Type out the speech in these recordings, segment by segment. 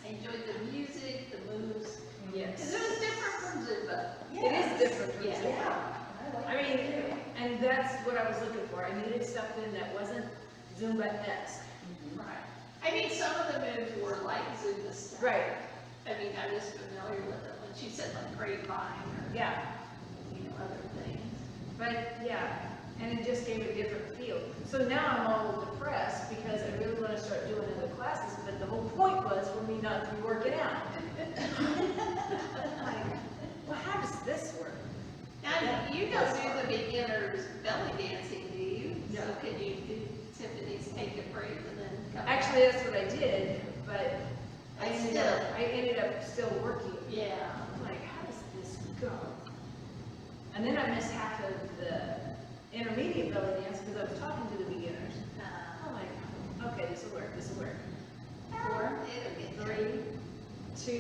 I enjoyed the music, the moves. Yes. Because it was different from Zumba. It is different from Yeah. Zumba. I mean, and that's what I was looking for. I needed something that wasn't Zumba-esque. Right. I mean, some of the moves were like Zumba stuff. Right. I mean, I was familiar with it when she said like grapevine or, Yeah. other things. But yeah, and it just gave a different feel. So now I'm all depressed because I really want to start doing other classes, but the whole point was for me not to be working out. Like, well, how does this work? Now, you don't do the beginner's belly dancing, do you? No. So can you do Tiffany's Take a Break and then come Actually, that's what I did, but I ended up still working. back? Yeah. I'm like, how does this go? And then I missed half of the intermediate belly dance because I was talking to the beginners. I'm like, okay, this will work, this will work. 4, It'll get 3,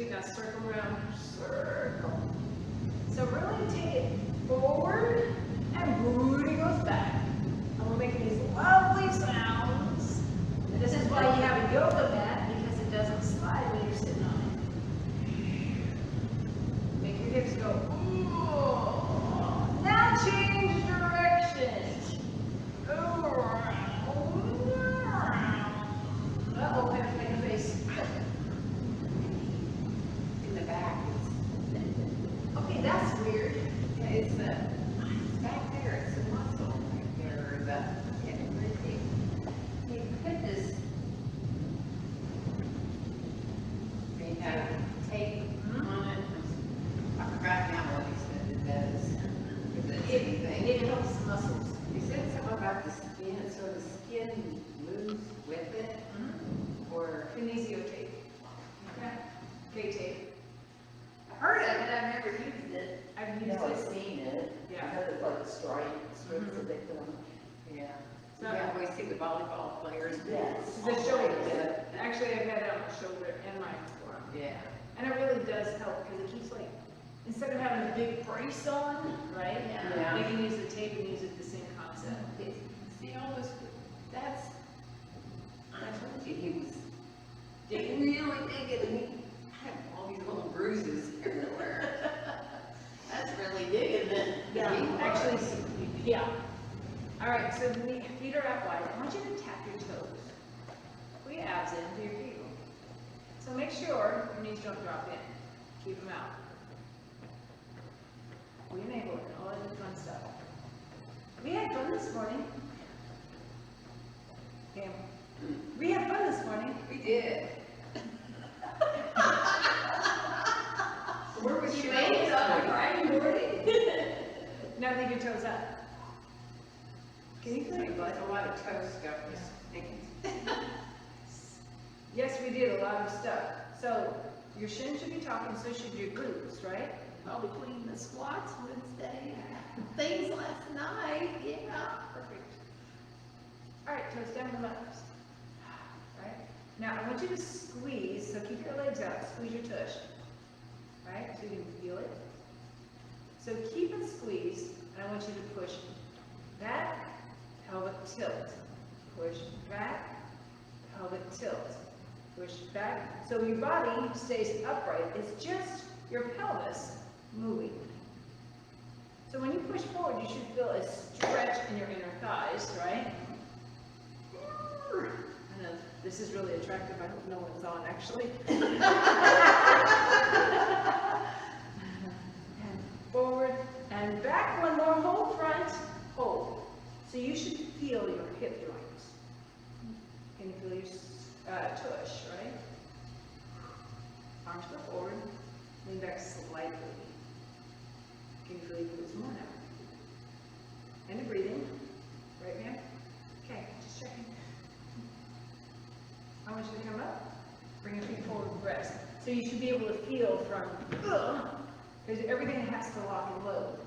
2, now circle around, circle. So really take it forward and booty goes back. And we're making these lovely sounds. And this is why you have a yoga mat, because it doesn't slide when you're sitting on it. Make your hips go, ooh. Now change direction. Uh-oh, I have to make a face. In the back, Okay, that's weird. it's back there, it's a muscle right there, he put this, they have tape on it, I forgot now what he said it does, if it's anything. It helps the muscles. He said something about the skin, so the skin moves with it, or, Kinesio tape. Okay. K-tape. I heard of it, I've never used it. I've You used know, I've it. seen it, Yeah. because it's like a stripe, strips that they put on. yeah. So- Yeah, we see the volleyball players. Yes. The shoulder. Actually, I've had it on my shoulder and my forearm. Yeah. And it really does help because it keeps like, instead of having a big brace on, right? Yeah. They can use the tape and use it the same concept. See, almost, that's, I told you, he was really digging, and he had all these little bruises everywhere. That's really digging it. Actually, yeah. All right, so feet are out wide. I want you to tap your toes. Pull your abs in, do your kegel. So make sure your knees don't drop in. Keep them out. We enable it, all that fun stuff. We had fun this morning. Cam. We had fun this morning. We did. Where was You she? made it on a Friday morning? Now leave your toes up. Can you feel your butt? A lot of toe stuff was sticking. Yes, we did a lot of stuff. So your shins should be talking, so should your glutes, right? Well, between the squats Wednesday, things last night, yeah. Perfect. All right, toes down the left. Right? Now I want you to squeeze, so keep your legs out, squeeze your tush. Right? So you can feel it. So keep it squeezed, and I want you to push back, pelvic tilt. Push back, pelvic tilt. Push back. So your body stays upright. It's just your pelvis moving. So when you push forward, you should feel a stretch in your inner thighs, right? I know this is really attractive. I hope no one's on, actually. And forward and back. One more. Hold front. Hold. So you should feel your hip joints. Can you feel your tush, right? Arms go forward. Lean back slightly. Can you feel your glutes more now? And the breathing. Right, ma'am? Okay, just checking. I want you to come up. Bring your feet forward, rest. So you should be able to feel from, because everything has to lock and load.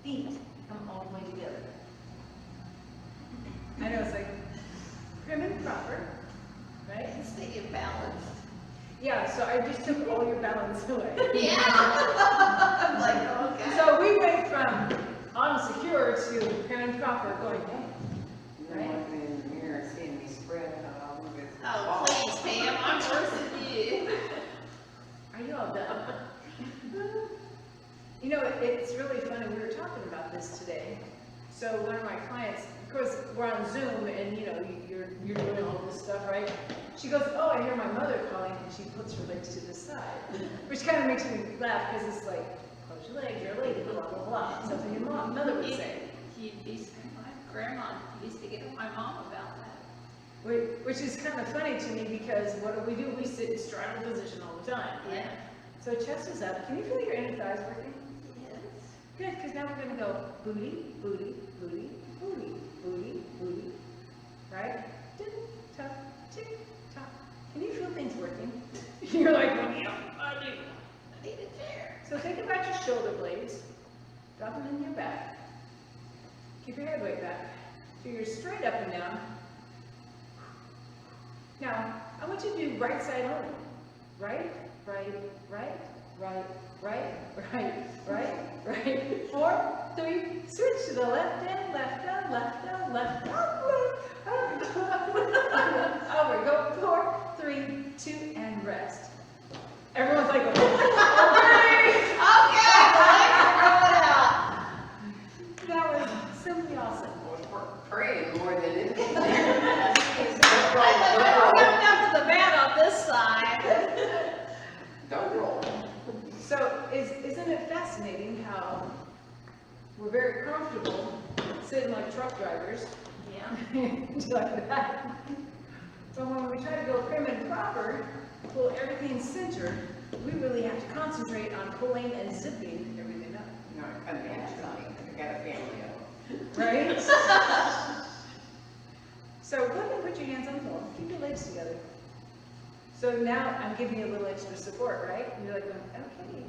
Feet come all the way together. I know, it's like prim and proper, right? Stay balanced. Yeah, so I just took all your balance away. Yeah. I'm like, okay. So we went from unsecure to prim and proper going, I'm looking in the mirror, seeing me spread out all over. really funny, we were talking about this today. So one of my clients, of course, we're on Zoom and you know, you're doing all this stuff, right? She goes, oh, I hear my mother calling, and she puts her legs to the side, which kind of makes me laugh because it's like, close your legs, you're a lady, blah, blah, blah. Something your mother would say. You'd be saying, my grandma used to get with my mom about that. Which is kind of funny to me because what do? We sit in straddle position all the time. Right? Yeah. So chest is up. Can you feel your inner thighs working? Yes. Good, because now we're going to go booty, booty, booty, booty, booty, booty. Right? Tick, tock, tick, tock. Can you feel things working? You're like, yeah, I do. I need a chair. So think about your shoulder blades. Drop them in your back. Keep your head way back. So you're straight up and down. Now, I want you to do right side only. Right, right, right, right, right, right, right, right. 4, 3, switch to the left and left down, left down, left down, left, up, over. Go 4, 3, 2, and rest. Everyone's like, okay. Okay, That was simply awesome. Praying more than anything. I said, we're coming up to the mat on this side. Don't roll. So, isn't it fascinating how we're very comfortable sitting like truck drivers, Yeah. like that. But when we try to go prim and proper, pull everything centered, we really have to concentrate on pulling and zipping everything up. No, I got a family of Right? So go ahead and put your hands on the floor. Keep your legs together. So now I'm giving you a little extra support, right? And you're like, okay,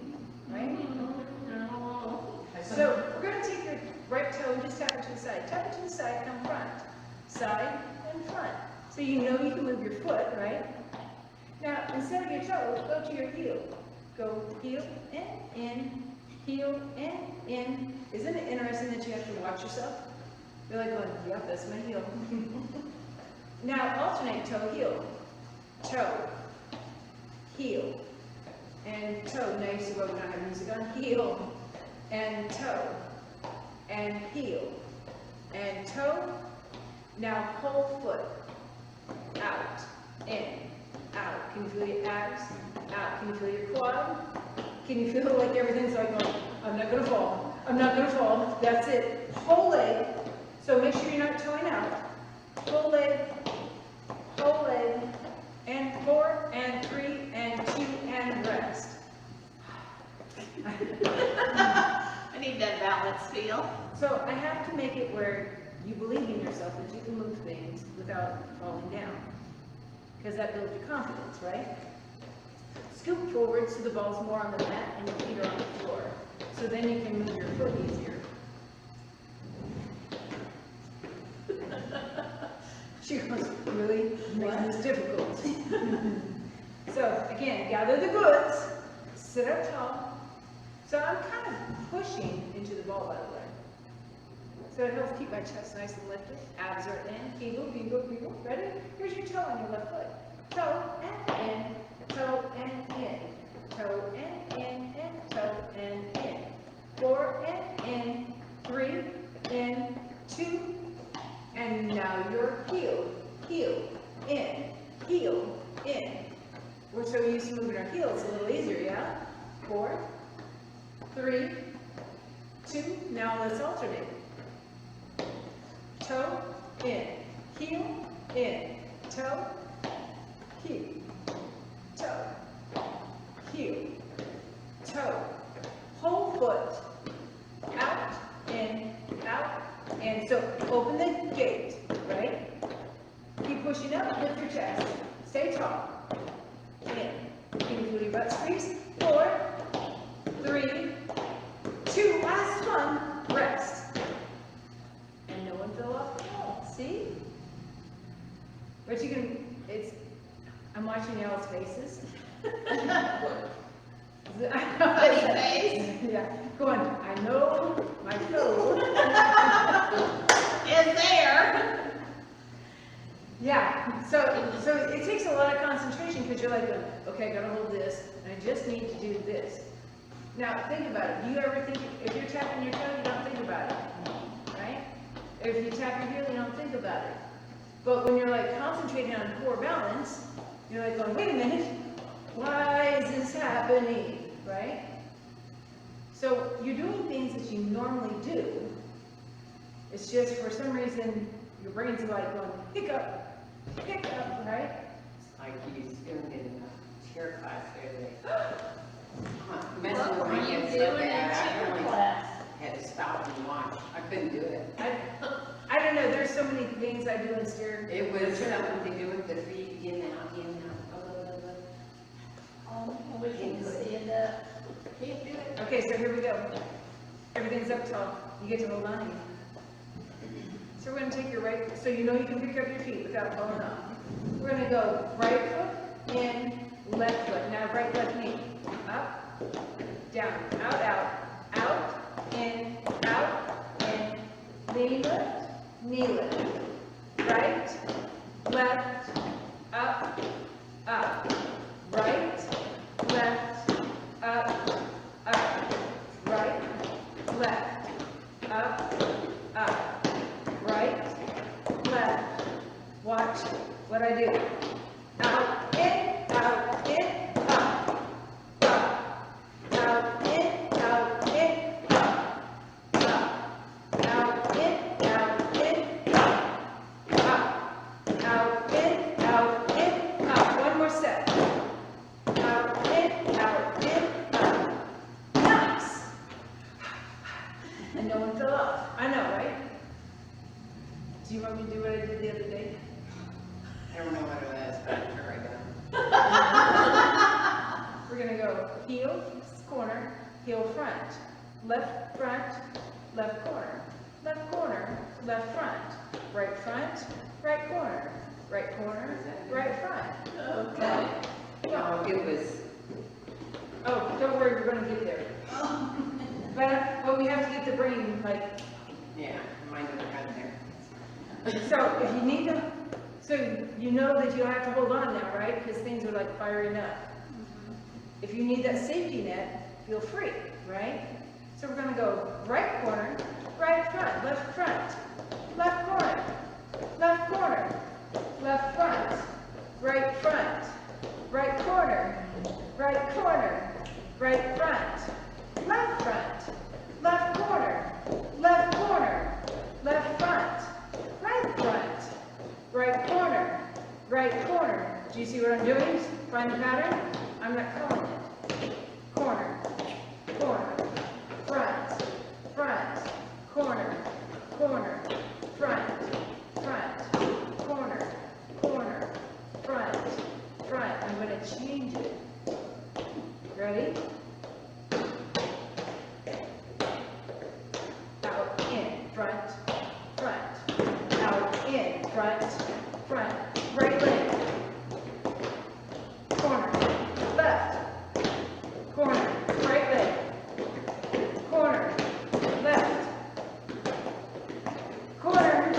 right? So we're going to take your right toe and just tap it to the side. Tap it to the side, come front. Side and front. So you know you can move your foot, right? Now, instead of your toe, go to your heel. Go heel and in, heel and in. Isn't it interesting that you have to watch yourself? You're like going, yep, that's my heel. Now, alternate toe, heel. Toe, heel, and toe. Now you see why we don't have music on. Heel, and toe, and heel, and toe. Now, whole foot. Out, in, out. Can you feel your abs? Out. Can you feel your quad? Can you feel like everything's like, going, I'm not going to fall. I'm not going to fall. That's it. Whole leg. So make sure you're not toeing out. Whole leg, and 4, and 3, and 2, and rest. I need that balance feel. So I have to make it where you believe in yourself that you can move things without falling down. Because that builds your confidence, right? Scoot forward so the ball's more on the mat and your feet are on the floor. So then you can move your foot easier. She goes, really? Making this difficult. So again, gather the goods, sit up tall. So I'm kind of pushing into the ball, by the way. So it helps keep my chest nice and lifted. Abs are in. Kegel, kegel, kegel. Ready? Here's your toe on your left foot. Toe and in. Toe and in. Toe and in. And toe and in. 4 and in. 3 in. 2. And now your heel. Heel. In. Heel. In. We're so used to moving our heels, a little easier, yeah? 4, 3, 2. Now let's alternate. Toe, in, heel, in, toe, heel, toe, heel, toe, whole foot, out, in, out, and so open the gate, right? Keep pushing up, lift your chest, stay tall, in, can you feel your butt squeeze? 4, 3, 2, last one, rest. And no one fell off the wall, see? But you can, I'm watching y'all's faces. Funny face. Yeah, going, I know my toe. Is there. Yeah, so it takes a lot of concentration because you're like, okay, I gotta hold this, and I just need to do this. Now, think about it. Do you ever think, if you're tapping your toe, you don't think about it, right? If you tap your heel, you don't think about it. But when you're like concentrating on core balance, you're like going, wait a minute, why is this happening, right? So you're doing things that you normally do. It's just for some reason, your brain's like going, hiccup, hiccup, right? Like you was doing in chair class the other day. Messing with What were my you head so doing in bad, I cheer really class? had to stop and watch. I couldn't do it. I don't know, there's so many things I do in stair. It was something to do with the feet, in and out, blah, blah, blah, blah. Oh, we can stand up. Can't do it. Okay, so here we go. Everything's up tall. You get to hold on. So we're gonna take your right, so you know you can pick up your feet without falling off. We're gonna go right foot in, left foot. Now right, left knee. Up, down, out, in, knee lift. Right, left, up, right, left, up, right, left, up, right, left. Watch what I do. Out, in, up, out, in, up, out, in, up, out, in, up. One more step. Out, in, up. Nice. And no one fell off. I know, right? Do you want me to do what I did the other day? I don't know what it was, but I'm sure I got it. We're gonna go heel, corner, heel front, left corner, left corner, left front, right corner, right front. Okay. No, it was, Oh, don't worry, we're gonna get there. But we have to get the brain, like, yeah, mine never got there. so if you need to, so you know that you have to hold on now, right? Because things are like firing up. If you need that safety net, feel free, right? So we're gonna go right corner, right front, left corner, left front, right corner, right corner, right front, left front, right corner, left corner, left front, right corner. Do you see what I'm doing? Find the pattern? I'm not calling it. Corner, front, corner, front, corner, front. I'm going to change it. Ready? Out, in, front, out, in, front, right leg, corner, left, corner, right leg, corner, left, corner,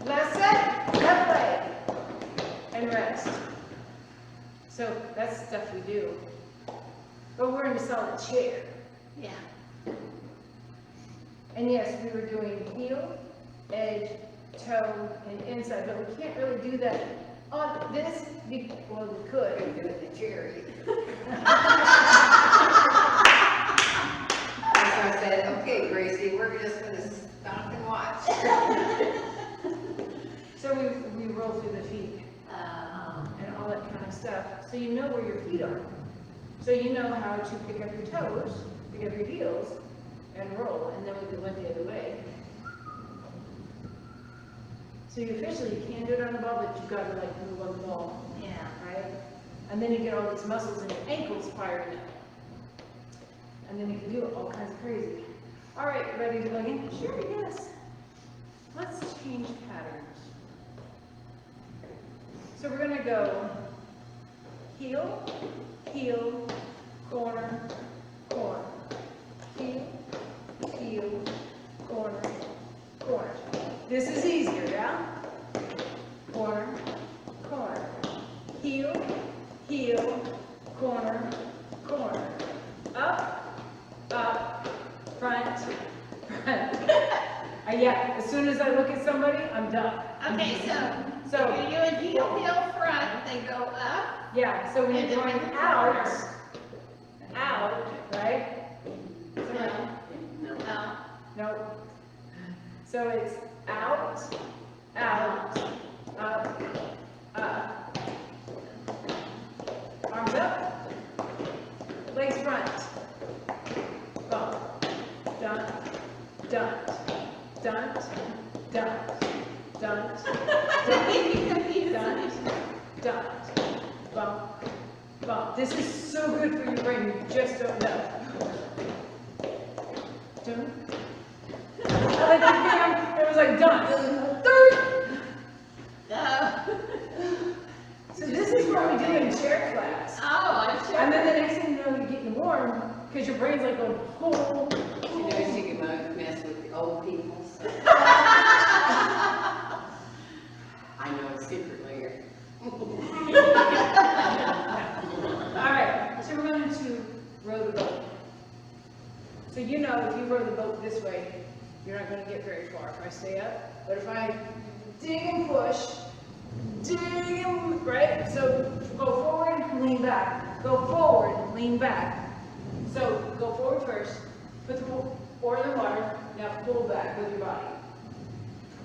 left set, left leg, and rest. So that's stuff we do. But we're in a solid chair. Yeah. And yes, we were doing heel, edge, toe, and inside, but we can't really do that on this, well, we could. Couldn't do it in the chair either. So I said, okay, Gracie, we're just gonna stop and watch. So we roll through the feet, and all that kind of stuff, so you know where your feet are. So you know how to pick up your toes, pick up your heels, and roll, and then we went the other way. So you officially, you can't do it on the ball, but you've got to like move on the ball, Yeah. right? And then you get all these muscles in your ankles firing up. And then you can do it all kinds of crazy. All right, ready to plug in? Sure, yes. Let's change patterns. So we're gonna go heel, corner, heel, corner. This is easier, yeah? Corner, heel, corner, up, front. Yeah, as soon as I look at somebody, I'm done. Okay, so So, you're doing heel front, they go up, yeah, so when and you're then going with the out, corner. right? No, No. no. No. So it's out, out, up, up. Arms up. Legs front. Bump. Dunt. Dunt. Dunt. Dunt. Dunt. Dunt. Dunt. Bump. Bump. This is so good for your brain, you just don't know. Dunt. It was like done. Third. No. So this is what we do in chair class. Oh, I'm sure. And then the next thing you know, you're getting warm because your brain's like going, oh. You know, she can mess with the old people, so. I know it's secretly here. All right, so we're going to row the boat. So you know, if you row the boat this way, you're not going to get very far if I stay up. But if I dig and push, dig and, right? So go forward, lean back. Go forward, lean back. So go forward first, put the oar in the water, now pull back with your body.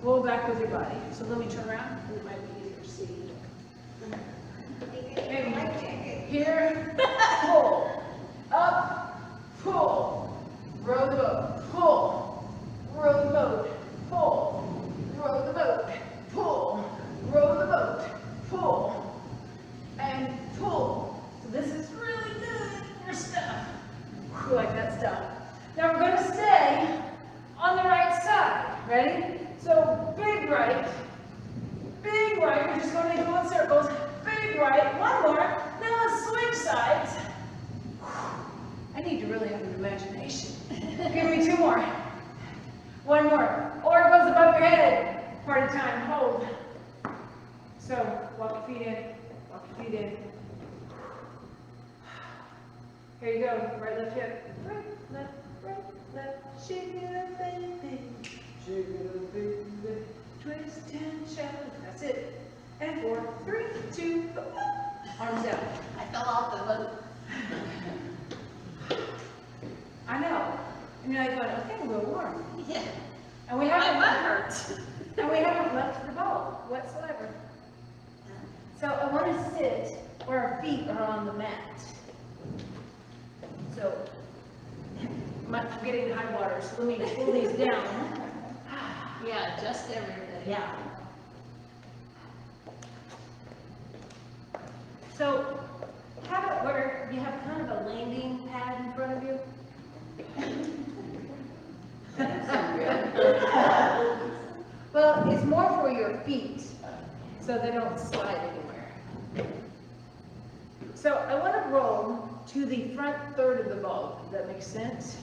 Pull back with your body. So let me turn around, it might be easier to see. Maybe here, pull, up, pull, row the boat, pull, row the boat, pull, row the boat, pull, row the boat, pull, and pull. So this is really good for stuff. Whew, like that stuff. Now we're going to stay on the right side. Ready? So big right, we're just going to go in circles. Big right, one more, then let's switch sides. I need to really have an imagination. Give me two more. One more. Or it goes above your head. Part of time, hold. So, walk your feet in, walk your feet in. Here you go, right, left hip. Right, left, shake it up, baby. Shake it up, baby. Twist and shout. That's it. And 4, 3, 2, arms out. I fell off the boat. I know. And you're like, going, okay, we're warm. Yeah. And we My haven't, butt hurts. and we haven't left the boat whatsoever. So I want to sit where our feet are on the mat. So I'm getting high water, so let me pull these down. Yeah, just everything. Yeah. So have it where you have kind of a landing pad in front of you. Well, it's more for your feet, so they don't slide anywhere. So I want to roll to the front third of the ball. Does that make sense?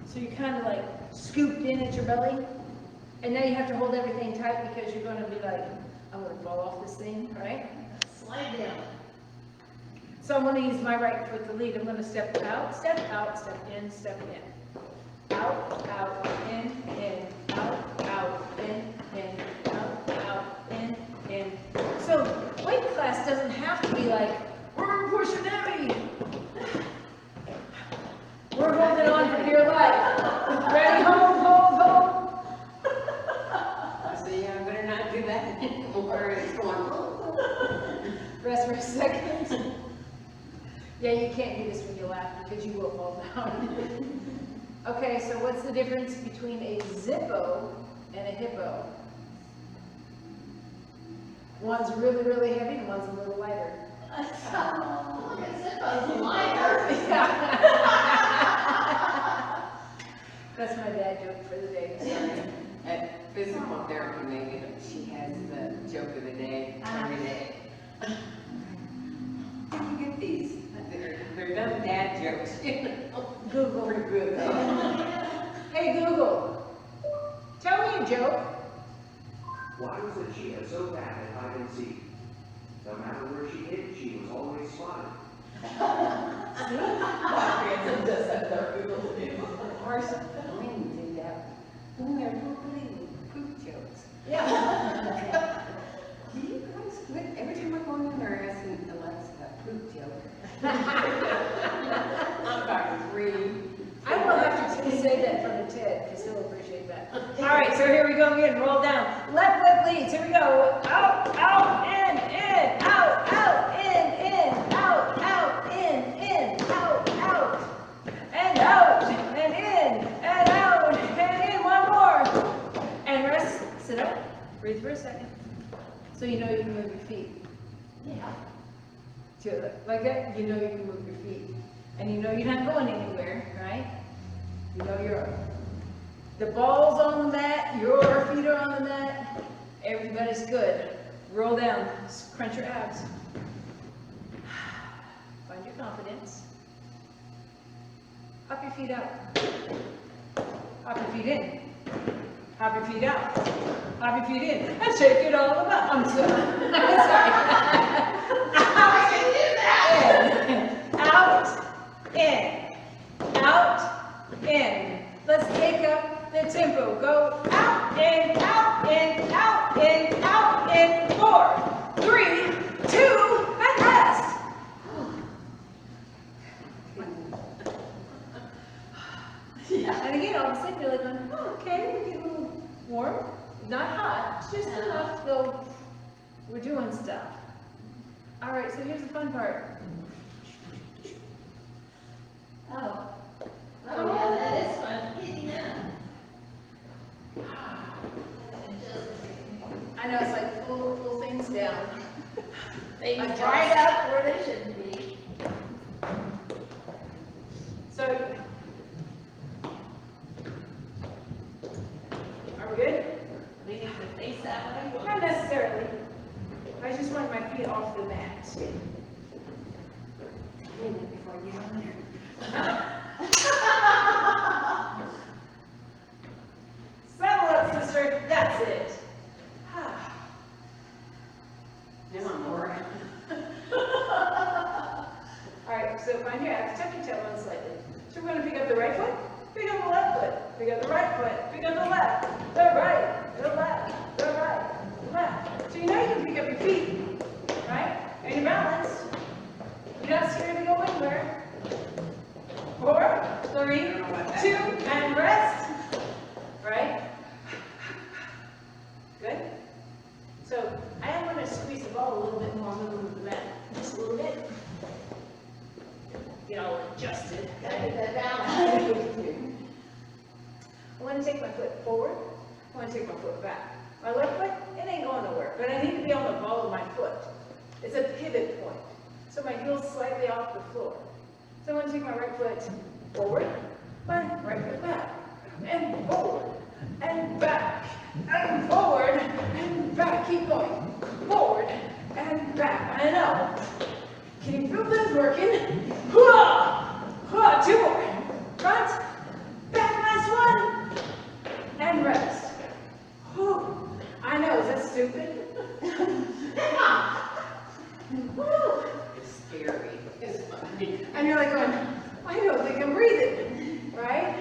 So you're kind of like scooped in at your belly, and now you have to hold everything tight because you're going to be like, I'm going to fall off this thing, right? Slide down. So I'm going to use my right foot to lead. I'm going to step out, step in, step in. Out, out, in, out, out, in, out, in. So weight class doesn't have to be like, we're pushing heavy. We're holding on for dear life. Ready, hold. So yeah, I better not do that anymore. It's going, Rest for a second. Yeah, you can't do this when you laugh because you will fall down. Okay, so what's the difference between a Zippo and a hippo? One's really, really heavy and one's a little lighter. Look at Zippo's lighter. That's my dad joke for the day. Sorry. at physical therapy, maybe, she has the joke of the day, every day. Where do you get these? They're dumb dad jokes, you know. Google. Pretty good, though. Hey Google, tell me a joke. Why was the cheetah so bad at hide and seek? No matter where she hid, she was always spotted. My grandson does that, though. Marcia, Lynn did that. When they're putting poop jokes. Yeah. Do you guys, every time I go in there asking Alexa a poop joke. I'm about 3. I will have to say that from the TED, because he'll appreciate that. All right, so here we go again, roll down. Left leg leads, here we go. Out, out, in, out, out, in, out, out, in, out, out, and out, and in, and out, and in, one more. And rest, sit up, breathe for a second. So you know you can move your feet. Yeah. To like that, you know you can move your feet. And you know you're not going anywhere, right? You know the ball's on the mat, your feet are on the mat, everybody's good. Roll down, crunch your abs. Find your confidence. Hop your feet out. Hop your feet in. Hop your feet out. Hop your feet in. And shake it all about. I'm sorry. I'm sorry. I can do that. In, out, in, out, in. Let's take up the tempo. Go out, in, out, in, out, in, out, in. 4, 3, 2, and rest. And again, all of a sudden you're like, oh, okay, we're getting a little warm. Not hot, just enough to go, we're doing stuff. All right, so here's the fun part. Oh. Oh, yeah, that is fun. Getting up. I know, it's like pull things down. They Adjust. right up where they shouldn't be. So, are we good? We need to face that way. Not necessarily. I just want my feet off the mat. Before I get on there. Settle up, sister. That's it. Now I'm bored. All right, so find your abs, tuck your tailbone slightly. So we're going to pick up the right foot, pick up the left foot, pick up the right foot, pick up the left, the right, the left, the right, the left. So you know you can pick up your feet, right? And you're balanced. You're not scared to go anywhere. 4, 3, 2, and rest. Right? Good? So I am going to squeeze the ball a little bit more. I'm going to move the mat just a little bit. Get all adjusted. Gotta get that balance. I want to take my foot forward. I want to take my foot back. My left foot, it ain't going nowhere, but I need to be on the ball of my foot. It's a pivot point. So my heel's slightly off the floor. So I want to take my right foot forward, my right foot back, and forward, and back, and forward, and back. Keep going. Forward, and back. I know. Can you feel this working? Hoo-ah! Hoo-ah! 2 more. Front, back, last one, and rest. Whew. I know, is that stupid? Woo. It's scary. It's funny. And you're like going, I don't think I'm breathing, right?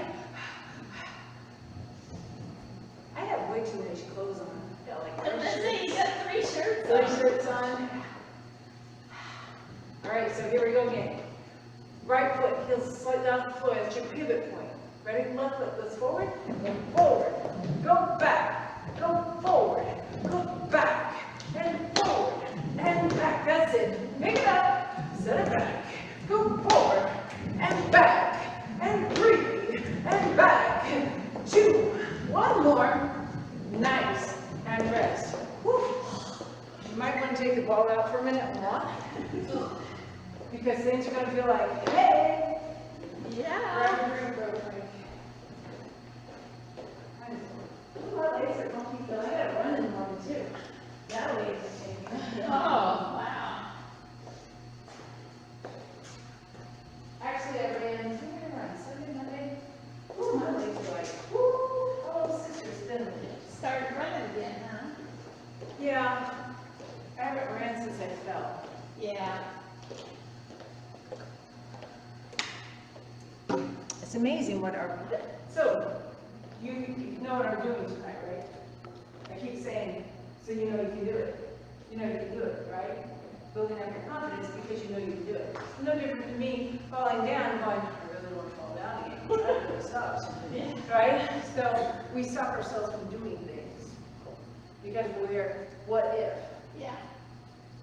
I have way too many clothes on. I got like And let's say you got 3 shirts 3 on. shirts on. All right, so here we go again. Right foot, heels slightly off the floor. That's your pivot point. Ready? Left foot goes forward, and forward. Go back, go forward, go back, and forward, and back. That's it. Pick it up, set it back, go forward, and back, and breathe, and back. 2, 1 more. Nice, and rest. Whew. You might want to take the ball out for a minute and walk. Because things are going to feel like, hey, Yeah. grab your drink real quick. My legs are funky, but I got to run in the morning too. That way it's changing. Oh, wow. Actually, I ran, when did I run? Sunday, Monday? Ooh, my legs are like, whoo, oh, sister's spinning. Started running again, huh? Yeah, I haven't ran since I fell. Yeah. It's amazing what you know what I'm doing tonight, right? I keep saying, so you know you can do it. You know you can do it, right? Building up your confidence because you know you can do it. It's no different than me falling down and going, I really want to fall down again. That really sucks. Right? So we stop ourselves from doing things because we're, what if? Yeah.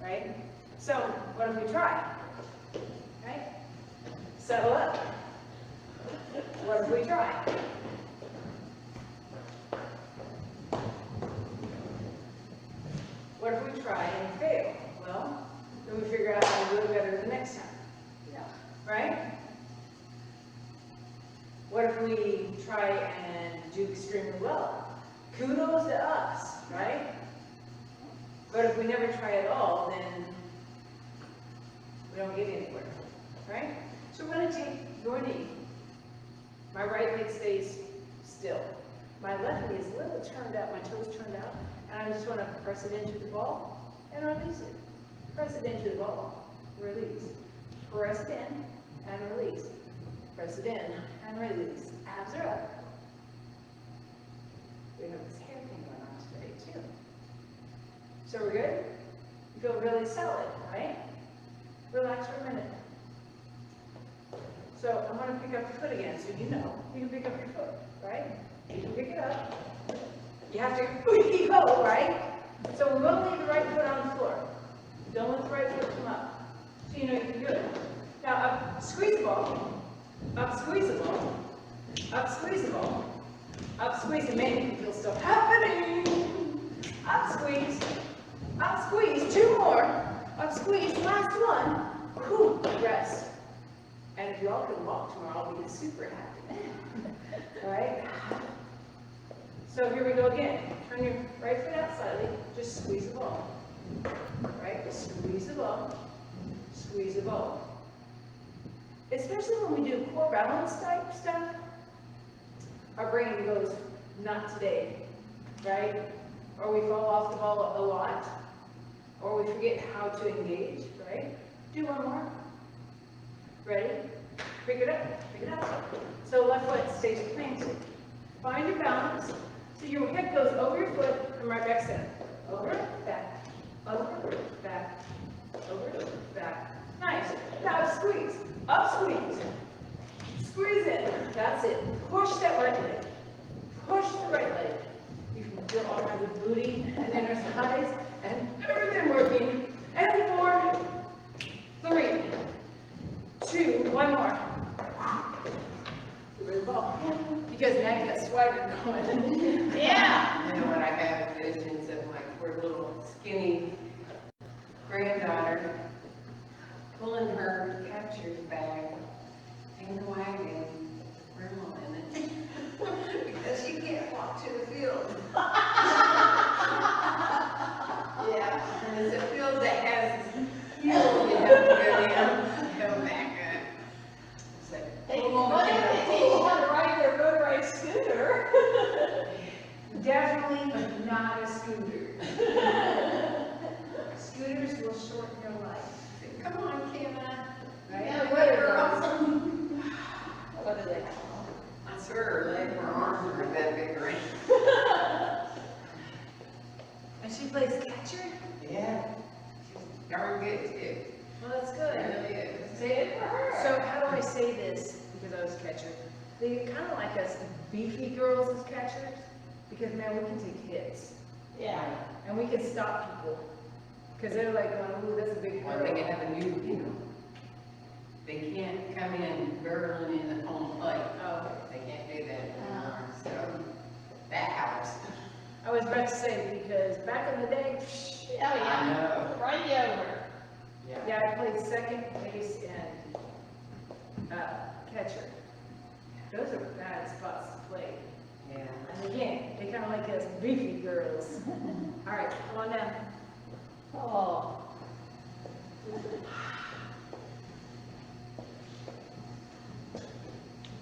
Right? So what if we try? Right? Settle up. What if we try? What if we try and fail? Well, then we figure out how to do it better the next time. Yeah. Right? What if we try and do extremely well? Kudos to us, right? But if we never try at all, then we don't get anywhere, right? So we're going to take your knee. My right leg stays still. My left knee is a little turned out, my toes turned out, and I just want to press it into the ball and release it. Press it into the ball, release. Press it in and release. Press it in and release. Abs are up. We have this hair thing going on today too. So we're good? You feel really solid, right? Relax for a minute. So I'm going to pick up your foot again, so you know you can pick up your foot, right? You can pick it up. You have to go, right? So we're going to leave the right foot on the floor. Don't let the right foot come up. So you know you can do it. Now up, squeeze the ball. Up, squeeze the ball. Up, squeeze the ball. Up, squeeze, and maybe you can feel stuff happening. Up, squeeze. Up, squeeze. Two more. Up, squeeze. Last one. Whew, rest. And if you all can walk tomorrow, I'll be super happy. All right? So here we go again. Turn your right foot out slightly. Just squeeze the ball. Right? Just squeeze the ball. Squeeze the ball. Especially when we do core balance type stuff, our brain goes, not today, right? Or we fall off the ball a lot, or we forget how to engage, right? Do one more. Ready? Pick it up, pick it up. So left foot stays planted. Find your balance. So your head goes over your foot, come right back center. Over, back, over, back, over, back. Nice. Now squeeze. Up, squeeze. Squeeze in. That's it. Push that right leg. Push the right leg. You can feel all kinds of booty and inner thighs and everything working. And 4, 3, 2, one more. Give it a ball. Because now you got swagger going. Yeah. You know what, I have visions of my poor little skinny granddaughter pulling her captured bag in the wagon, grandma in it, because she can't walk to the field. Yeah, and it's a field that has hills you have to go down, go back up. It's like, They pull on the want to ride their motorized scooter. Definitely not a scooter. Scooters will shorten your life. Come on, Kenna. Right? Yeah, what are those? What are they called? I swear her leg, her arms are that big, right? And she plays catcher? Yeah. She's darn good too. Well, that's It good. really is. Say it for her. So how do I say this? Because I was a catcher. They kind of like us beefy girls as catchers. Because, man, we can take hits. Yeah. And we can stop people. Because they're like, oh, that's a big Or girl. they can have a new, they can't come in barreling in the home plate. Oh, They can't do that anymore, so that helps. I was about to say, because back in the day, Oh, I yeah. know. Run you over. yeah, I played second base and catcher. Those are bad spots to play. Yeah. And again, they kind of like us beefy girls. All right, come on down. Oh.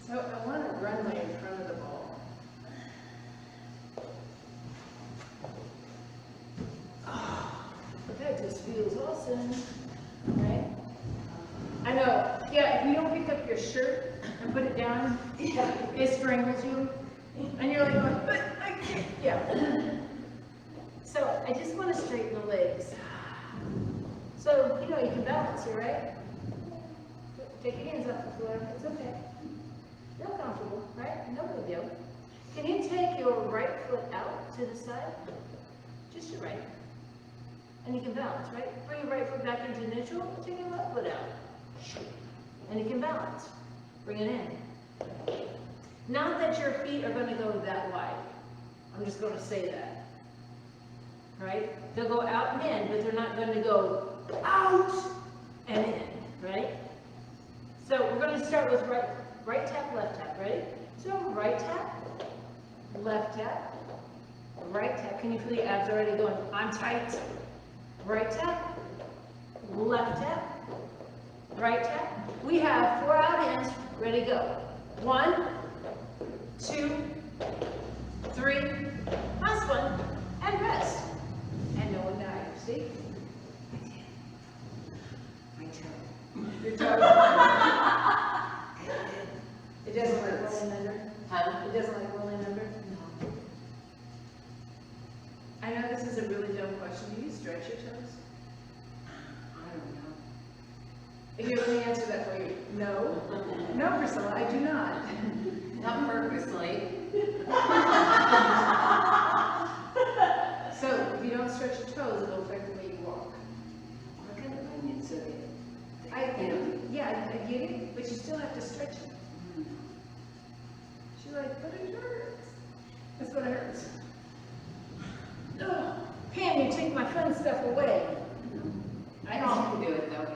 So I want to run my in front of the ball. Oh, that just feels awesome, right? I know, yeah, if you don't pick up your shirt and put it down, it strangles you. And you're like, but I can't, yeah. So I just want to straighten the legs. So, you know, you can balance here, right? Take your hands off the floor, it's okay. Feel comfortable, right? No big deal. Can you take your right foot out to the side? Just your right. And you can balance, right? Bring your right foot back into neutral, take your left foot out. And you can balance. Bring it in. Not that your feet are going to go that wide. I'm just going to say that. Right? They'll go out and in, but they're not going to go out and in, right? So we're going to start with right tap, left tap, ready? So right tap, left tap, right tap. Can you feel the abs already going? I'm tight. Right tap, left tap, right tap. We have 4 out ends, ready, go. 1, 2, 3, last one, and rest. And no one died, see? My toe. Your toe. It doesn't like rolling under? Huh? It doesn't like rolling under? No. I know this is a really dumb question. Do you stretch your toes? I don't know. If you let me answer that for you. No. No, Priscilla, I do not. Not purposely. So, if you don't stretch your toes, it'll affect the way you walk. Look at the onions of it. Yeah, I get it, but you still have to stretch it. She's like, but it hurts. That's what it hurts. Ugh. Pam, you take my fun stuff away. I can do it though.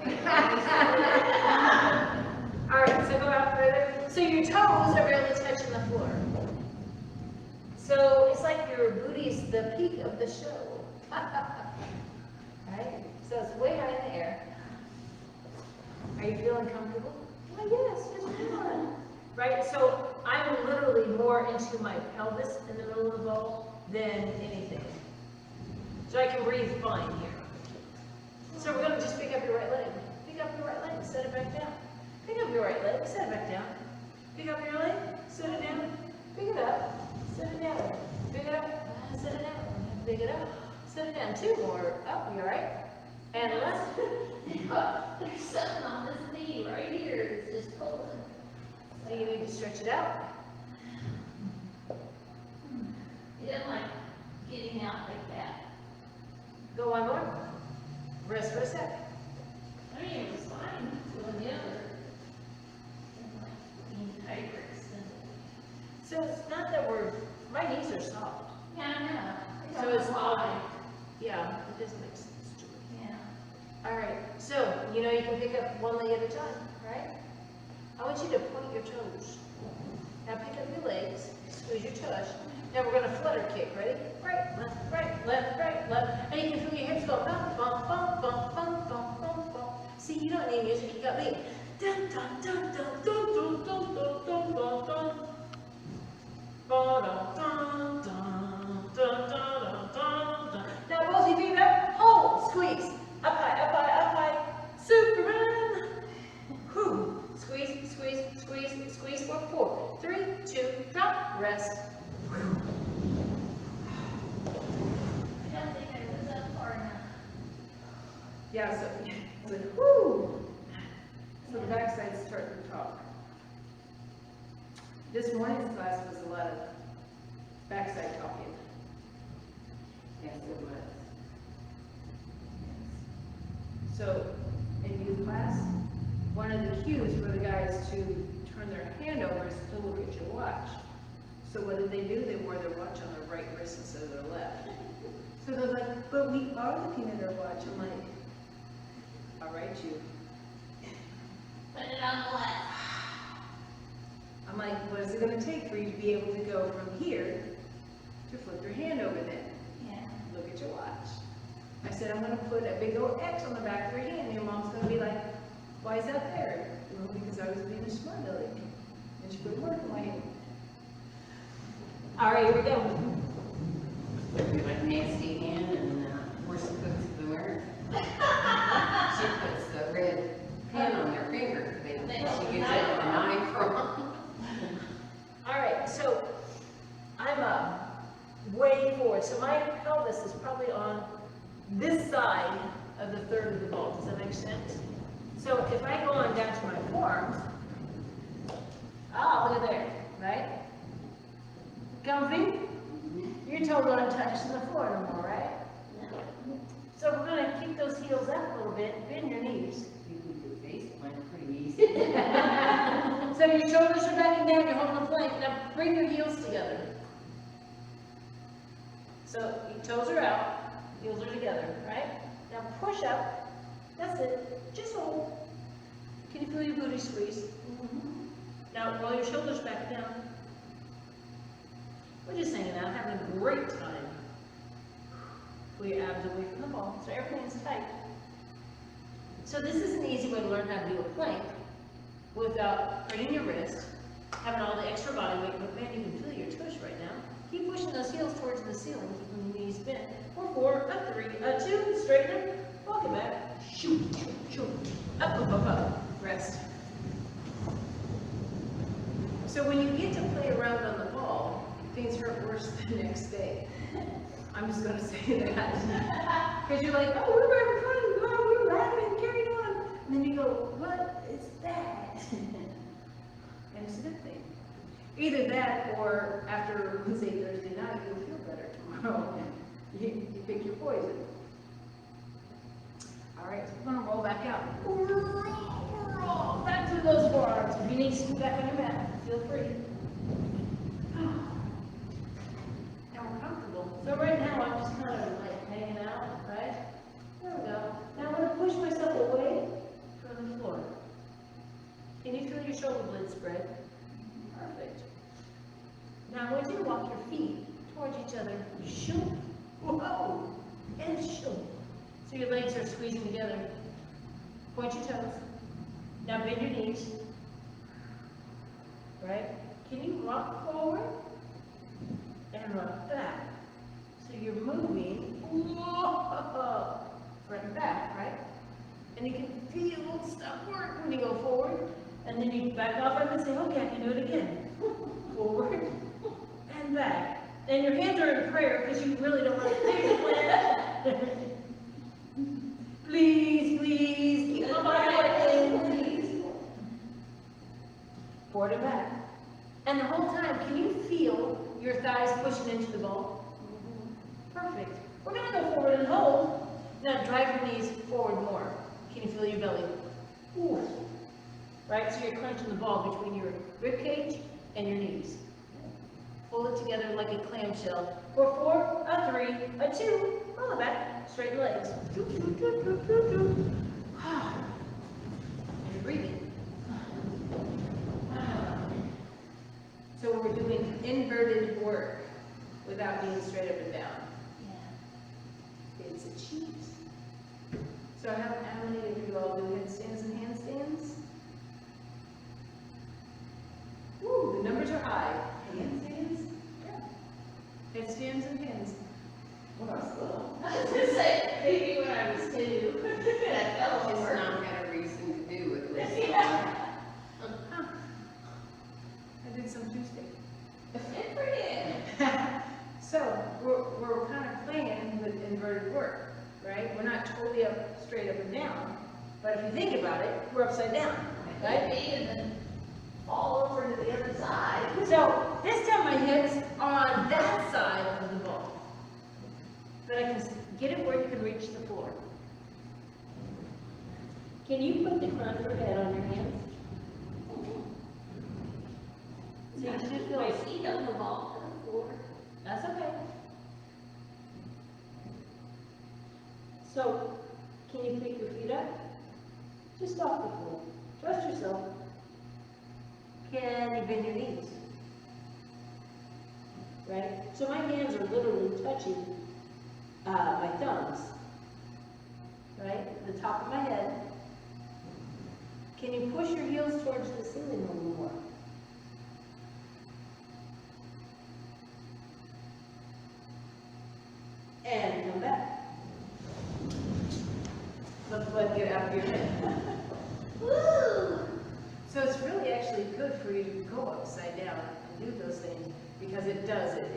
All right, so go out further. So your toes are barely touching the floor. So it's like your booty is the peak of the show. Right? So it's way high in the air. Are you feeling comfortable? Well, yes, just feel it. Right? So I'm literally more into my pelvis in the middle of the ball than anything. So I can breathe fine here. So we're going to just pick up your right leg. Pick up your right leg, set it back down. Pick up your right leg, set it back down. Pick up your leg, set it down. Pick it up, set it down. Pick it up, set it down. Pick it up, set it down. 2 more. Up, you all right? And left. There's something on this knee right here, it's just pulling. So you need to stretch it out. He doesn't like getting out like that. Go one more. Rest for a sec. I mean, it was fine doing the other. And like being hyper extended. So it's not that my knees are soft. Yeah, I know. So it's all, why. yeah, it does make sense to me. Yeah. All right, so you know you can pick up one leg at a time, right? I want you to point your toes. Now pick up your legs, squeeze your tush. Now we're going to flutter kick, ready? Right, left, right, left. And you can feel your hips go bump, bump, bump, bump, bump, bump, bump, bump. See, you don't need music, you got me. Dun, dun, dun, dun, dun, dun, dun, dun, dun, dun, dun. Ba-dum, dun, dun, dun, dun, dun, dun. Now both your feet up, hold, squeeze. Up high, up high, up high. Superman. Whew. Squeeze, squeeze, squeeze, squeeze for 4, 3, 2, drop, rest. I don't think I was that far enough. Yeah, so it's like, whoo. So the backside's starting to talk. This morning's class was a lot of backside talking. Yes, it was. So in youth class, one of the cues for the guys to turn their hand over is to look at your watch. So what did they do? They wore their watch on their right wrist instead of their left. So they're like, but we are looking at our watch. I'm like, all right, you. Put it on the left. I'm like, what is it going to take for you to be able to go from here to flip your hand over there? Yeah. Look at your watch. I said, I'm going to put a big old X on the back of your hand. And your mom's going to be like, why is that there? Well, because I was being a smart aleck. And she put work in my hand. All right, here we go. We went Nancy in and horse cooks the winner. She puts the red pin on their finger. Then she gets it with a knife from. All right, so forward. So my pelvis is probably on this side of the third of the ball. Does that make sense? So if I go on down to my forearms, look at there, right? Comfy? Your toes aren't touching the floor no more, right? So we're gonna keep those heels up a little bit, bend your knees. You can do face plank pretty easy. So your shoulders are back and down, you're holding the plank. Now bring your heels together. So your toes are out, heels are together, right? Now push up. That's it. Just hold. Can you feel your booty squeeze? Now roll your shoulders back down. We're just hanging out, having a great time. Pull your abs away from the ball, so everything's tight. So this is an easy way to learn how to do a plank without hurting your wrist, having all the extra body weight, but man, you can feel your tush right now. Keep pushing those heels towards the ceiling, keeping your knees bent. 4, a 3, a 2, straighten them, walk it back, shoot, shoot, shoot, up, up, up, up, rest. So when you get to play around on the ball, things hurt worse the next day. I'm just gonna say that. Because you're like, oh, we're having fun, oh, we're laughing, carrying on. And then you go, what is that? And it's a good thing. Either that, or after, let's say, Thursday night, you'll feel better tomorrow. You pick your poison. All right, so we're gonna roll back out. Roll back through those forearms. If you need to scoot back on your mat, feel free. Now we're comfortable. So right now, I'm just kind of like hanging out, right? There we go. Now I'm gonna push myself away from the floor. Can you feel your shoulder blades spread? Perfect. Now I want you to walk your feet towards each other. Shoot. Whoa. And shoot. So your legs are squeezing together. Point your toes. Now bend your knees. Right? Can you rock forward? And rock back. So you're moving. Whoa. Front and back, right? And you can feel stuff work when you go forward. And then you back off and say, okay, I can do it again. Forward and back. And your hands are in prayer because you really don't want to take the plan. Please, please, keep my body working, please. Forward and back. And the whole time, can you feel your thighs pushing into the ball? Perfect. We're going to go forward and hold. Now drive your knees forward more. Can you feel your belly? Ooh. Right, so you're crunching the ball between your rib cage and your knees. Pull it together like a clamshell. 4, a 3, a 2, roll it back, straighten legs. And you're breathing. So we're doing inverted work without being straight up and down. Yeah. It's a cheat. So how many of you all do headstands and handstands? Woo, the numbers are high. Handstands? Yeah. Headstands and hands. When I was little. I was gonna say, maybe when I was 2. That fell It's over. not got a reason to do it. Yeah. I did some Tuesday. Good for you. So we're kind of playing with inverted work, right? We're not totally up, straight up and down, but if you think about it, we're upside down, Right? right? And then fall over to the other side. So this time my hips are on that side of the ball, but I can get it where you can reach the floor. Can you put the crown of your head on your hands? So you should feel My feet on the ball on the floor. That's okay. So, can you pick your feet up? Just off the floor. Trust yourself. Can you bend your knees? Right? So my hands are literally touching my thumbs. Right? The top of my head. Can you push your heels towards the ceiling a little more? And come back. Let the blood get out of your head. Woo! So it's really actually good for you to go upside down and do those things because it does it.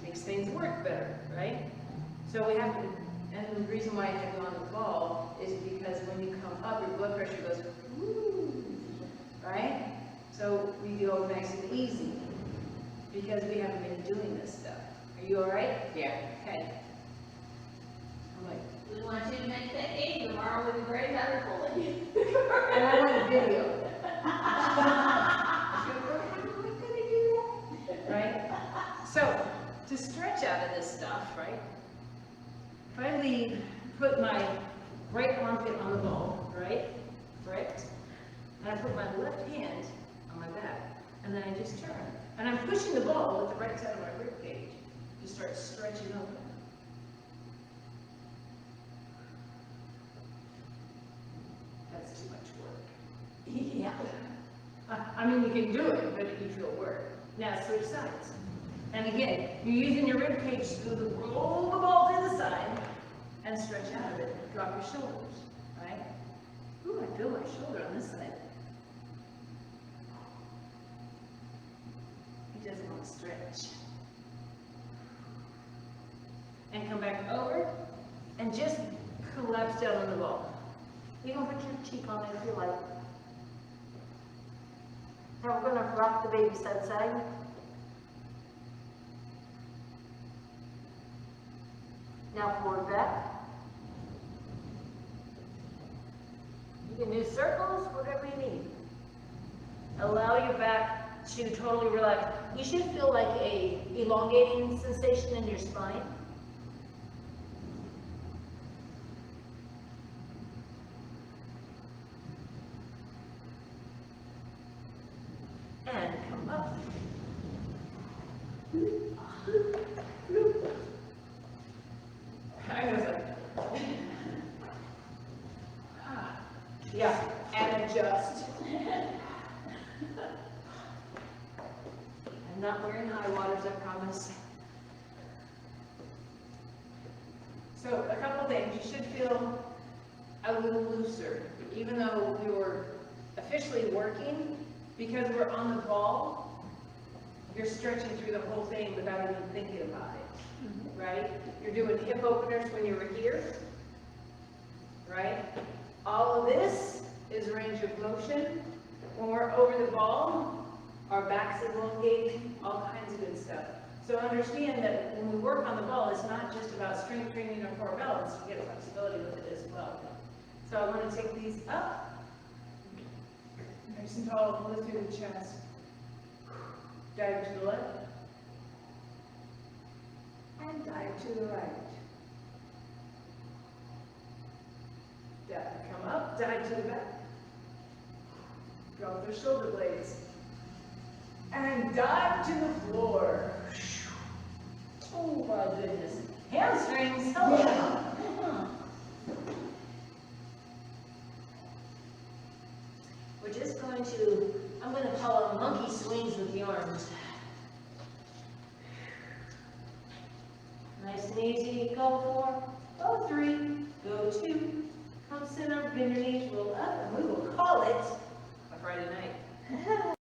makes things work better, right? So we have to, and the reason why you have to go on the ball is because when you come up, your blood pressure goes, woo, right? So we go nice and easy, because we haven't been doing this stuff. Are you all right? Yeah. Okay. I'm like, We want you to make that game tomorrow with the granddaughter pulling you. and I want a video. Right? So, to stretch out of this stuff, right? If I leave, put my right armpit on the ball, right? Correct? And I put my left hand on my back, and then I just turn. And I'm pushing the ball with the right side of my rib cage to start stretching open. That's too much work. Yeah. I mean, you can do it, but you feel work. Now switch sides. And again, you're using your rib cage to roll the ball to the side and stretch out of it. Drop your shoulders, right? Ooh, I feel my shoulder on this side. He doesn't want to stretch. And come back over and just collapse down on the ball. You can put your cheek on it if you like. Now we're going to rock the baby side to side. Now forward back. You can do circles, whatever you need. Allow your back to totally relax. You should feel like a elongating sensation in your spine. And come up. I was like, yeah, and adjust. I'm not wearing high waters, I promise. So a couple things, you should feel a little looser, even though you're officially working, because we're on the ball, you're stretching through the whole thing without even thinking about it, right? You're doing hip openers when you were here, right? All of this is range of motion. When we're over the ball, our back's elongating, all kinds of good stuff. So understand that when we work on the ball, it's not just about strength training or core balance, you get flexibility with it as well. So I want to take these up. Nice and tall, lift through the chest. Dive to the left. And dive to the right. Come up, dive to the back. Drop their shoulder blades. And dive to the floor. Oh my goodness. Hamstrings, hello. Yeah. We're just going to, I'm going to call it monkey swings with the arms. Nice and easy. Go 4, go 3, go 2. Come sit up, bend your knees, roll up, and we will call it a Friday night.